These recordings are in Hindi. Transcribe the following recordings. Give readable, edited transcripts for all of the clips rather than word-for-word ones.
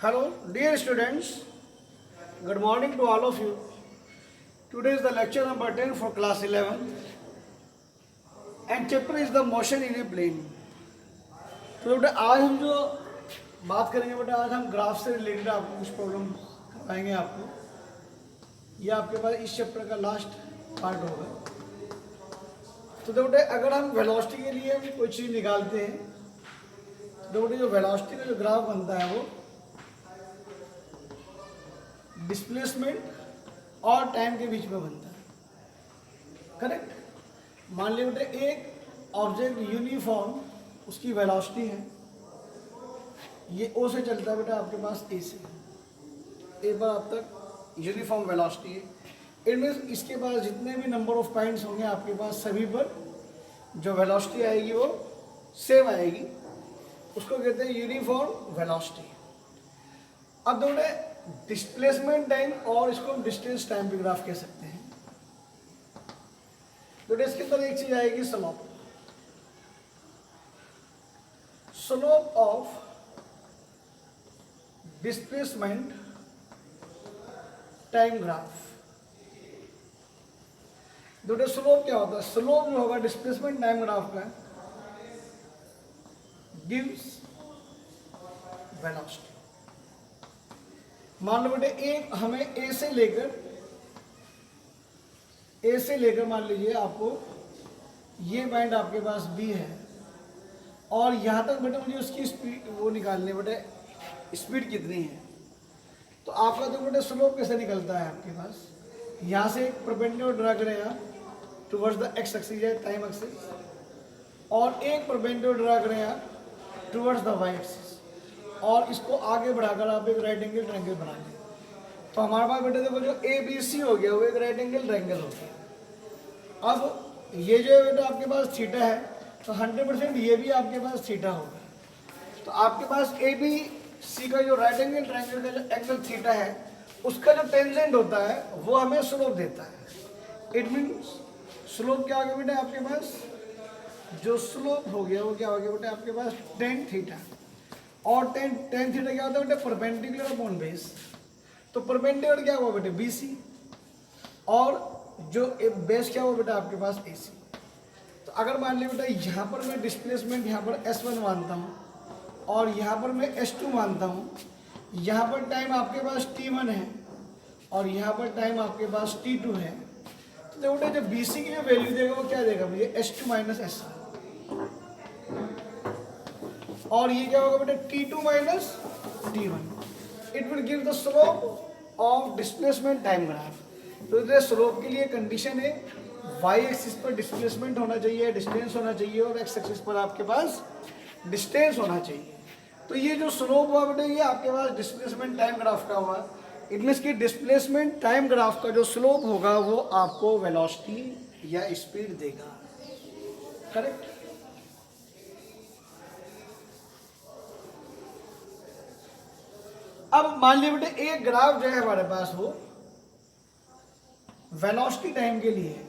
Hello, dear students. Good morning to all of you. Today is the lecture number 10 for class 11 and chapter is the motion in a plane. तो बेटा आज हम जो बात करेंगे बेटा आज हम ग्राफ से रिलेटेड आपको कुछ प्रॉब्लम कराएंगे आपको. ये आपके पास इस चैप्टर का लास्ट पार्ट होगा. तो बेटा अगर हम वेलोसिटी के लिए हम कोई चीज़ निकालते हैं तो बेटा जो वेलोसिटी का जो ग्राफ बनता है वो डिस्प्लेसमेंट और टाइम के बीच में बनता है. करेक्ट. मान लीजिए बेटा एक ऑब्जेक्ट यूनिफॉर्म उसकी वेलोसिटी है, ये ओ से चलता है बेटा आपके पास ए से, एक बार अब तक यूनिफॉर्म वेलोसिटी है. इट मीन्स इसके पास जितने भी नंबर ऑफ पॉइंट्स होंगे आपके पास सभी पर जो वेलोसिटी आएगी वो सेम आएगी. उसको कहते हैं यूनिफॉर्म वेलोसिटी. अब दोनों डिस्प्लेसमेंट टाइम और इसको हम डिस्टेंस टाइम पे ग्राफ कह सकते हैं. तो इसके अंदर एक चीज आएगी slope. Slope of displacement time graph. दोनों स्लोप क्या होता है? स्लोप जो होगा डिस्प्लेसमेंट टाइम ग्राफ का गिव्स वेलोसिटी. मान लो बेटे एक हमें ए से लेकर मान लीजिए आपको ये पॉइंट आपके पास बी है और यहाँ तक बेटे मुझे उसकी स्पीड वो निकालनी है. बेटे स्पीड कितनी है तो आपका तो बेटे स्लोप कैसे निकलता है आपके पास. यहाँ से एक परपेंडिकुलर ड्रा करें यहाँ टुवर्ड्स द एक्स एक्सिस है टाइम एक्सिस और एक परपेंडिकुलर ड्रा करें यहाँ टुवर्ड्स द वाई एक्सिस और इसको आगे बढ़ाकर आप एक राइट एंगल ट्रायंगल बना लें. तो हमारे पास बेटे देखो जो ए बी सी हो गया वो एक राइट एंगल ट्रायंगल हो गया. अब ये जो है बेटा आपके पास थीटा है तो 100% ये भी आपके पास थीटा होगा. तो आपके पास ए बी सी का जो राइट एंगल ट्रायंगल का जो एंगल थीटा है उसका जो टेंजेंट होता है वो हमें स्लोप देता है. इट मीन्स स्लोप क्या हो गया बेटा आपके पास, जो स्लोप हो गया वो क्या हो गया बेटा आपके पास टेन थीटा. और टेन थीटा क्या होता है बेटे परपेंडिकुलर अपॉन बेस. तो परपेंडिकुलर क्या हुआ बेटे बी सी और जो बेस क्या हुआ बेटा आपके पास ए सी. तो अगर मान लिया बेटा यहाँ पर मैं डिस्प्लेसमेंट यहाँ पर S1 मानता हूँ और यहाँ पर मैं S2 मानता हूँ, यहाँ पर टाइम आपके पास T1 है और यहाँ पर टाइम आपके पास T2 है. तो देखो बेटा जो बी सी की जो वैल्यू देगा वो क्या देगा मुझे S2 माइनस S1 और ये क्या होगा बेटा T2 minus T1. It will give the slope of displacement time graph. तो इधर स्लोप के लिए कंडीशन है y एक्सिस पर डिस्प्लेसमेंट होना चाहिए, डिस्टेंस होना चाहिए और x एक्सिस पर आपके पास डिस्टेंस होना चाहिए. तो ये जो स्लोप हुआ बेटा ये आपके पास डिस्प्लेसमेंट टाइम ग्राफ का हुआ. इट मीन्स कि डिस्प्लेसमेंट टाइम ग्राफ का जो स्लोप होगा वो आपको वेलोसिटी या स्पीड देगा. करेक्ट. अब मान लीजिए बेटे एक ग्राफ जो है हमारे पास वो वेलोसिटी टाइम के लिए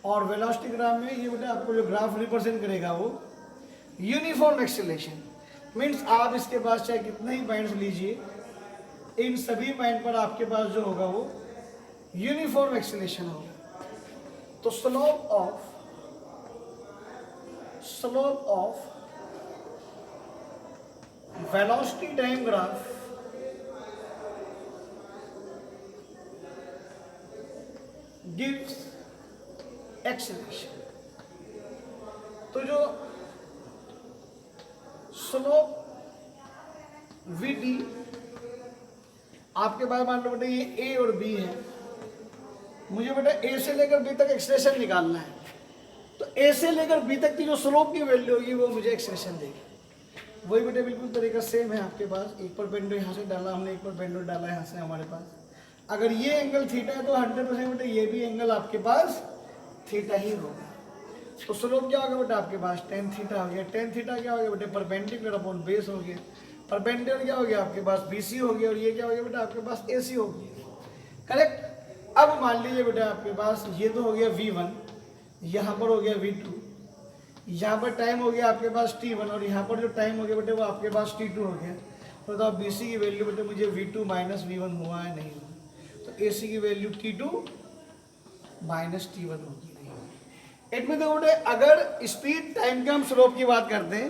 और वेलोसिटी ग्राफ में ये बेटा आपको जो ग्राफ रिप्रेजेंट करेगा वो यूनिफॉर्म एक्सेलरेशन. मींस आप इसके पास चाहे कितने ही पॉइंट्स लीजिए इन सभी पॉइंट पर आपके पास जो होगा वो यूनिफॉर्म एक्सेलरेशन होगा. तो slope of velocity time graph gives acceleration. तो जो स्लोप vt आपके पास मान लो बेटा ये a और b है, मुझे बेटा a से लेकर b तक एक्सेलरेशन निकालना है. तो a से लेकर b तक की जो स्लोप की वैल्यू होगी वो मुझे एक्सेलरेशन देगी. वही बेटे बिल्कुल तरीका सेम है आपके पास. एक परपेंडिकुलर यहाँ से डाला हमने, एक परपेंडिकुलर डाला यहाँ से हमारे पास. अगर ये एंगल थीटा है तो 100% बेटे ये भी एंगल आपके पास थीटा ही होगा. तो स्लोप क्या होगा बेटा आपके पास टेन थीटा हो गया. टेन थीटा क्या हो गया बेटे परपेंडिकुलर अपॉन बेस हो गया. परपेंडिकुलर क्या हो गया आपके पास बी सी हो गया और ये क्या हो गया बेटा आपके पास ए सी हो गया. करेक्ट. अब मान लीजिए बेटा आपके पास ये तो हो गया V1, यहाँ पर हो गया V2, यहाँ पर टाइम हो गया आपके पास t1 और यहाँ पर जो टाइम हो गया बेटे वो आपके पास t2 हो गया। तो बताओ बी सी की वैल्यू बेटे मुझे v2 माइनस v1 हुआ है नहीं हुआ। तो ए सी की वैल्यू t2 माइनस t1 होगी नहीं। इट में देखो बेटे अगर स्पीड टाइम के हम स्लोप की बात करते हैं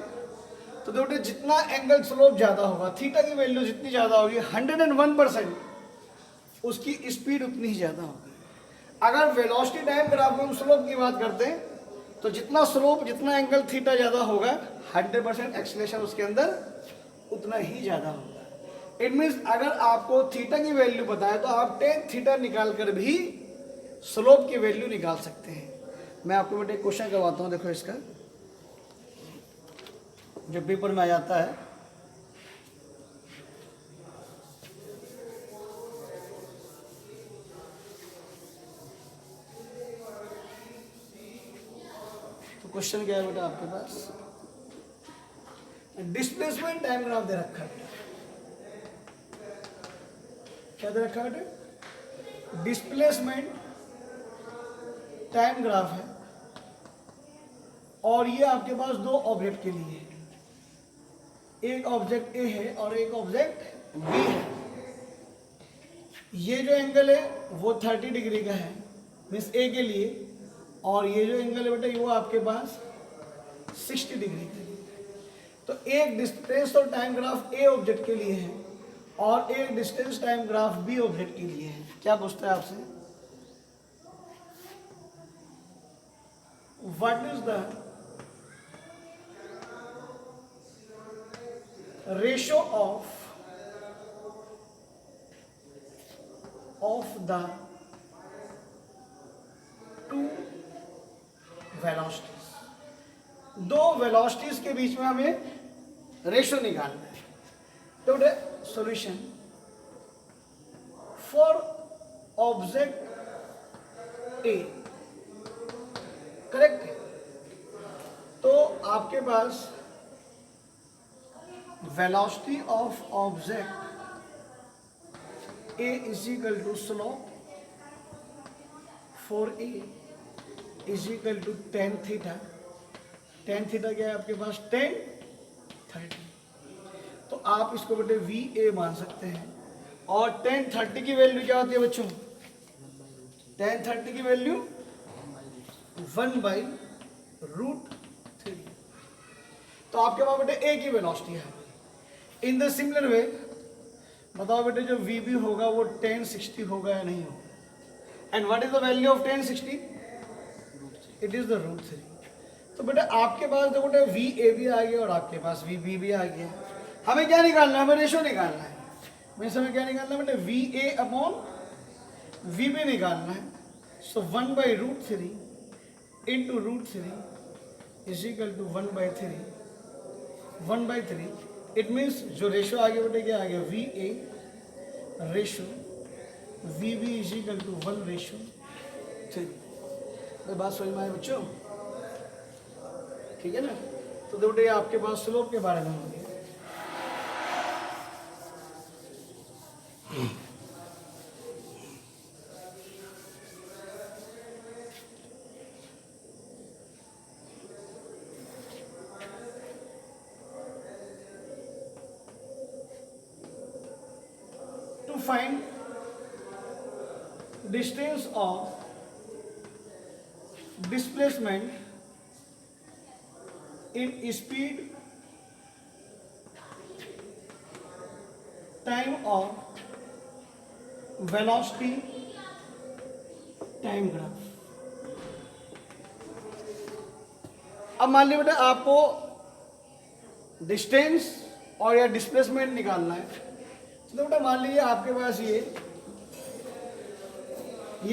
तो देखो बेटे जितना एंगल स्लोप ज़्यादा होगा, थीटा की वैल्यू जितनी ज़्यादा होगी 101% उसकी स्पीड उतनी ही ज़्यादा होगी। अगर वेलोसिटी टाइम ग्राफ में हम स्लोप की बात करते हैं तो जितना स्लोप जितना एंगल थीटा ज़्यादा होगा 100% एक्सीलरेशन उसके अंदर उतना ही ज़्यादा होगा। इट मीन्स अगर आपको थीटा की वैल्यू पता है तो आप टेन थीटा निकाल कर भी स्लोप की वैल्यू निकाल सकते हैं। मैं आपको बेटे क्वेश्चन करवाता हूँ, देखो इसका जो पेपर में आ जाता है। तो क्वेश्चन क्या है बेटा आपके पास, डिस्प्लेसमेंट टाइम ग्राफ दे रखा है। क्या दे रखा है? डिस्प्लेसमेंट टाइम ग्राफ है और ये आपके पास दो ऑब्जेक्ट के लिए है, एक ऑब्जेक्ट ए है और एक ऑब्जेक्ट बी है। ये जो एंगल है वो 30 डिग्री का है मीन्स ए के लिए, और ये जो एंगल है बेटा वो आपके पास 60 डिग्री का है। तो एक डिस्टेंस और टाइम ग्राफ ए ऑब्जेक्ट के लिए है और एक distance time graph B object के लिए है। क्या पूछता है आपसे, what is the ratio of the two velocities. दो वेलोसिटीज के बीच में हमें रेशियो निकालना है। तो solution for object A, correct. तो आपके पास velocity of object A is equal to slope for A is equal to tan theta. Tan theta क्या है आपके पास, 10/30। तो आप इसको बेटे वी ए मान सकते हैं। और 10/30 की वैल्यू क्या होती है बच्चों, 10/30 की वैल्यू 1/√3। तो आपके पास बेटे ए की वेलोसिटी है। इन द सिमिलर वे बताओ बेटे जो वी बी होगा वो 1060 होगा या नहीं होगा। And what is the value of 1060, it is the √3। तो बेटा आपके पास देखो बेटा वी ए भी आ गया और आपके पास वी बी भी आ गया। हमें क्या निकालना है, हमें रेशो निकालना है। मीन्स हमें क्या निकालना है बेटा, V A upon V B निकालना है। So 1/√3 into √3 is equal to 1/3। It means जो रेशो आ गया बेटे क्या आ गया, V A ratio V B is equal to 1/3। बात समझ में आए बच्चों, ठीक है ना। तो देखो ये आपके पास स्लोप के बारे में हो गया। To find distance of displacement in speed time और velocity टाइम ग्राफ। अब मान लीजिए बेटा आपको डिस्टेंस और या डिस्प्लेसमेंट निकालना है। तो बेटा मान लीजिए आपके पास ये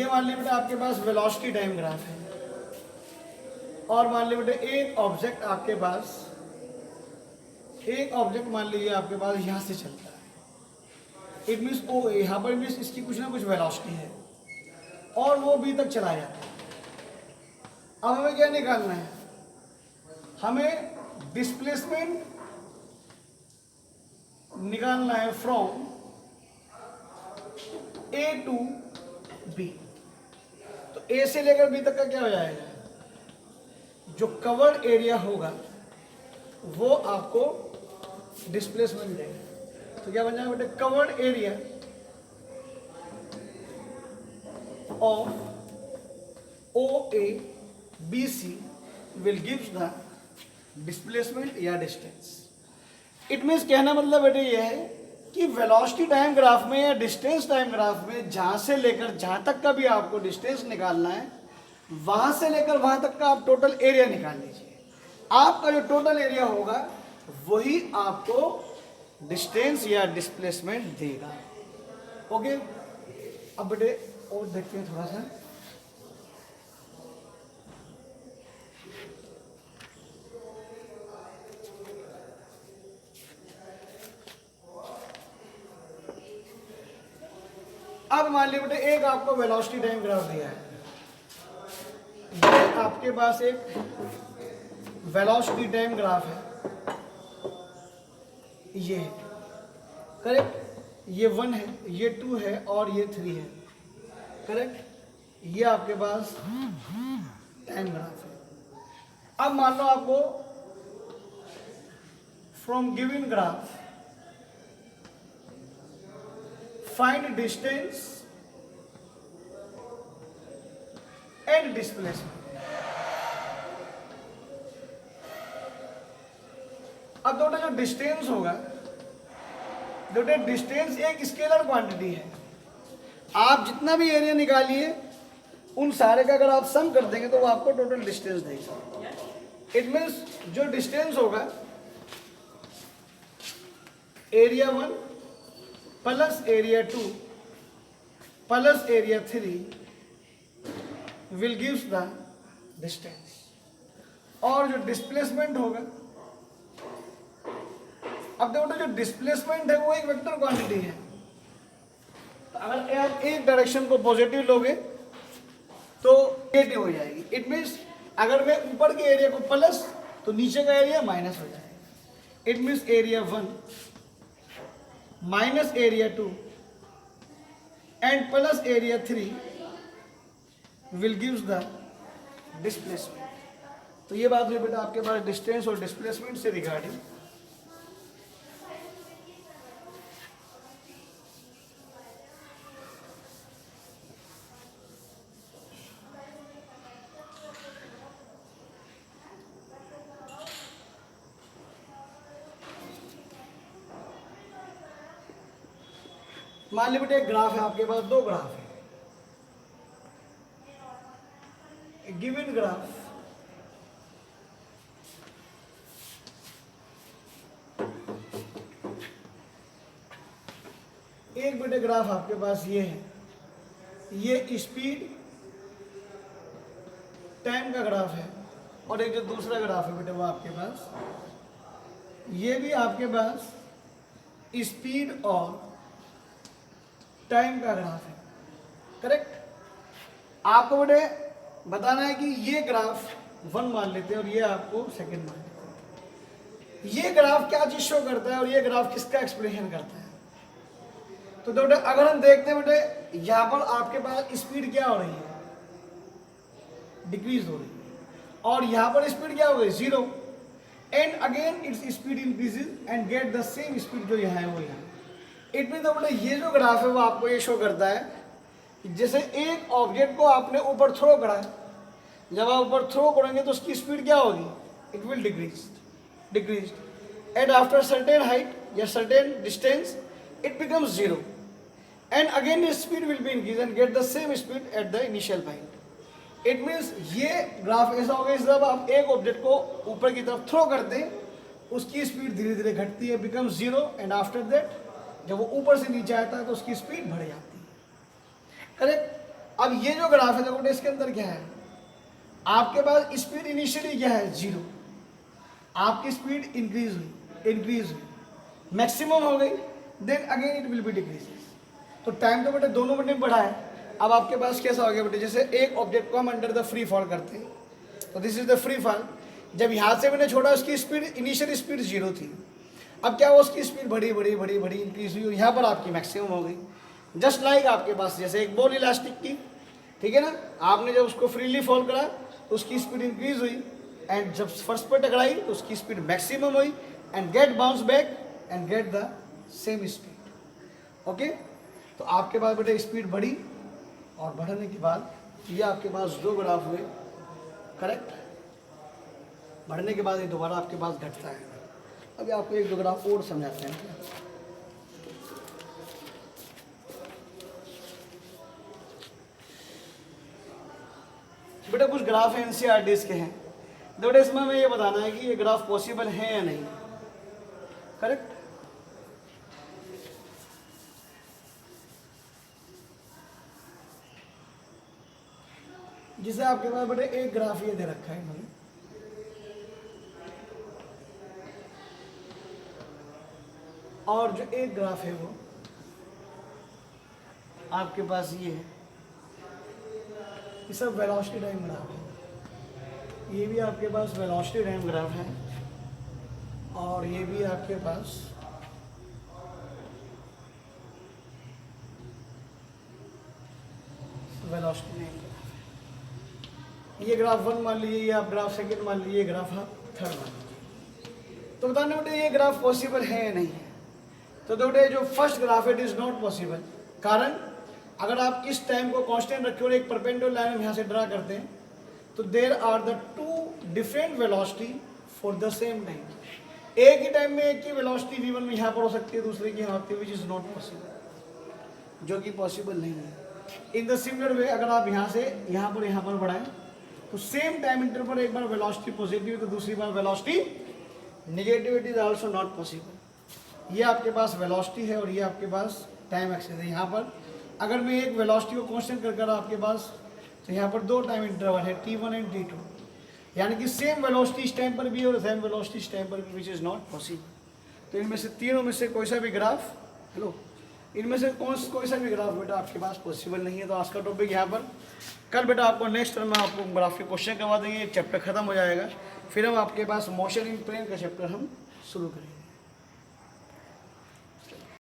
मान लीजिए बेटा आपके पास वेलोसिटी टाइम ग्राफ है और मान लीजिए बेटा एक ऑब्जेक्ट आपके पास मान लीजिए आपके पास यहाँ से चलता है। इट मीन्स ओ यहाँ पर मीन्स इसकी कुछ ना कुछ वेलोसिटी है और वो बी तक चला जाता है। अब हमें क्या निकालना है, हमें डिस्प्लेसमेंट निकालना है फ्रॉम ए टू बी। तो ए से लेकर बी तक का क्या हो जाएगा, जो कवर्ड एरिया होगा वो आपको डिस्प्लेसमेंट देगा। तो क्या बन जाएगा बेटे, covered area of O A B C will gives the displacement या डिस्टेंस। इट मीन्स कहना मतलब बेटे ये है कि वेलोसिटी टाइम ग्राफ में या डिस्टेंस टाइम ग्राफ में जहां से लेकर जहां तक का भी आपको डिस्टेंस निकालना है, वहां से लेकर वहां तक का आप टोटल एरिया निकाल लीजिए। आपका जो टोटल एरिया होगा वही आपको डिस्टेंस या डिस्प्लेसमेंट देगा। ओके, अब बेटे और देखते हैं थोड़ा सा। अब मान लीजिए बेटे एक आपको वेलोसिटी टाइम ग्राफ दिया है, ये आपके पास एक वेलोसिटी टाइम ग्राफ है, ये करेक्ट, ये 1 है, ये 2 है और ये 3 है, करेक्ट। ये आपके पास टाइम ग्राफ है। अब मान लो आपको from given graph find distance and displacement. अब दोनों जो डिस्टेंस होगा, दोनों डिस्टेंस एक स्केलर क्वांटिटी है। आप जितना भी एरिया निकालिए उन सारे का अगर आप सम कर देंगे तो वो आपको टोटल डिस्टेंस देगा। इट मीन्स जो डिस्टेंस होगा area 1 plus area 2 plus area 3 will gives the distance. और जो डिस्प्लेसमेंट होगा, अब देखो जो डिस्प्लेसमेंट है वो एक वेक्टर क्वांटिटी है। तो अगर आप एक डायरेक्शन को पॉजिटिव लोगे तो नेगेटिव हो जाएगी। इट मीन्स अगर मैं ऊपर के एरिया को प्लस तो नीचे का एरिया माइनस हो जाएगा। It means area 1 minus area 2 and plus area 3 will gives the displacement. तो ये बात हुई बेटा आपके पास डिस्टेंस और डिस्प्लेसमेंट से रिगार्डिंग। मान लीजिए बेटा एक ग्राफ है आपके पास, दो ग्राफ है, गिवन ग्राफ एक बेटे ग्राफ आपके पास ये है, ये स्पीड टाइम का ग्राफ है, और एक जो दूसरा ग्राफ है बेटे वो आपके पास ये भी आपके पास स्पीड और टाइम का ग्राफ है, करेक्ट। आपको बेटे बताना है कि ये ग्राफ 1 मान लेते हैं और ये आपको सेकंड मान लेते हैं। ये ग्राफ क्या चीज शो करता है और ये ग्राफ किसका एक्सप्लेनेशन करता है। तो बेटे अगर हम देखते हैं बेटे यहाँ पर आपके पास स्पीड क्या हो रही है, डिक्रीज हो रही है, और यहाँ पर स्पीड क्या हो गई 0, and again its speed increases and get the same speed जो यहाँ है वो यहाँ। इट मीन तो बेटे ये जो ग्राफ है वो आपको ये शो करता है कि जैसे एक ऑब्जेक्ट को आपने ऊपर थ्रो करा, जब आप ऊपर थ्रो करेंगे तो उसकी स्पीड क्या होगी, it will decrease and after certain height या certain distance it becomes 0 and again its speed will be increase and get the same speed at the initial point. It means ये ग्राफ ऐसा होगा जब आप एक ऑब्जेक्ट को ऊपर की तरफ थ्रो करते हैं उसकी स्पीड धीरे धीरे घटती है, बिकम्स 0 एंड आफ्टर दैट जब वो ऊपर से नीचे आता है तो उसकी स्पीड बढ़ जाती है, करेक्ट। अब ये जो ग्राफ है देखो इसके अंदर क्या है, आपके पास स्पीड इनिशियली क्या है 0, आपकी स्पीड इंक्रीज हुई मैक्सिमम हो गई, then again it will be decreases. तो टाइम तो बेटे दोनों में बढ़ा है। अब आपके पास कैसा हो गया बेटे, जैसे एक ऑब्जेक्ट को हम अंडर द फ्री फॉल करते हैं तो this is the free fall. जब यहाँ से मैंने छोड़ा उसकी स्पीड इनिशियल स्पीड 0 थी, अब क्या हुआ उसकी स्पीड बढ़ी इंक्रीज हुई और यहाँ पर आपकी मैक्सिमम हो गई। जस्ट लाइक आपके पास जैसे एक बॉल इलास्टिक की, ठीक है ना, आपने जब उसको फ्रीली फॉल करा तो उसकी स्पीड इंक्रीज हुई, एंड जब फर्स्ट पे टकराई तो उसकी स्पीड मैक्सिमम हुई and get bounce back and get the same speed. Okay, तो आपके पास बेटा स्पीड बढ़ी और बढ़ने के बाद ये आपके पास दो ग्राफ हुए, करेक्ट। बढ़ने के बाद ये दोबारा आपके पास घटता है। अभी आपको एक दो ग्राफ और समझाते हैं। बेटा कुछ ग्राफ है एनसीईआरटी के हैं, तो बेटा इसमें हमें ये बताना है कि ये ग्राफ पॉसिबल है या नहीं, करेक्ट। जिसे आपके पास बेटे एक ग्राफ ये दे रखा है इन्होंने, और जो एक ग्राफ है वो आपके पास ये है, ये सब वेलोसिटी टाइम ग्राफ है। ये भी आपके पास वेलोसिटी टाइम ग्राफ है और ये भी आपके पास वेलोसिटी टाइम ग्राफ है। ये ग्राफ 1 मान लीजिए, ये आप ग्राफ 2 मान लीजिए, ग्राफ आप 3rd मान लीजिए। तो बताने बेटे ये ग्राफ पॉसिबल है या नहीं है। तो बेटे जो फर्स्ट ग्राफ है इट इज नॉट पॉसिबल। कारण अगर आप इस टाइम को कांस्टेंट रखे और एक परपेंडिकुलर लाइन हम यहाँ से ड्रा करते हैं तो there are the two different velocity for the same time. एक ही टाइम में एक की वेलोसिटी v1 में यहाँ पर हो सकती है, दूसरे की यहाँ होती है, विच इज नॉट पॉसिबल, जो कि पॉसिबल नहीं है। इन द सिमिलर वे अगर आप यहाँ से यहाँ पर बढ़ाएं तो सेम टाइम इंटरवल पर एक बार वेलोसिटी पॉजिटिव तो दूसरी बार velocity negative, it is also not possible. ये आपके पास वेलोसिटी है और ये आपके पास टाइम एक्सिस है। यहाँ पर अगर मैं एक वेलोसिटी को कांस्टेंट कर आपके पास, तो यहाँ पर दो टाइम इंटरवल है t1 एंड t2, यानी कि सेम वेलोसिटी इस टाइम पर भी और सेम वेलोसिटी इस टाइम पर भी, विच इज़ नॉट पॉसिबल। तो इनमें से तीनों में से कोई सा भी ग्राफ, हेलो, इनमें से कोई सा भी ग्राफ बेटा आपके पास पॉसिबल नहीं है। तो आज का टॉपिक यहाँ पर, कल बेटा आपको नेक्स्ट टर्म में आपको ग्राफ के क्वेश्चन करवा देंगे, एक चैप्टर खत्म हो जाएगा, फिर हम आपके पास मोशन इन प्लेन का चैप्टर हम शुरू करेंगे।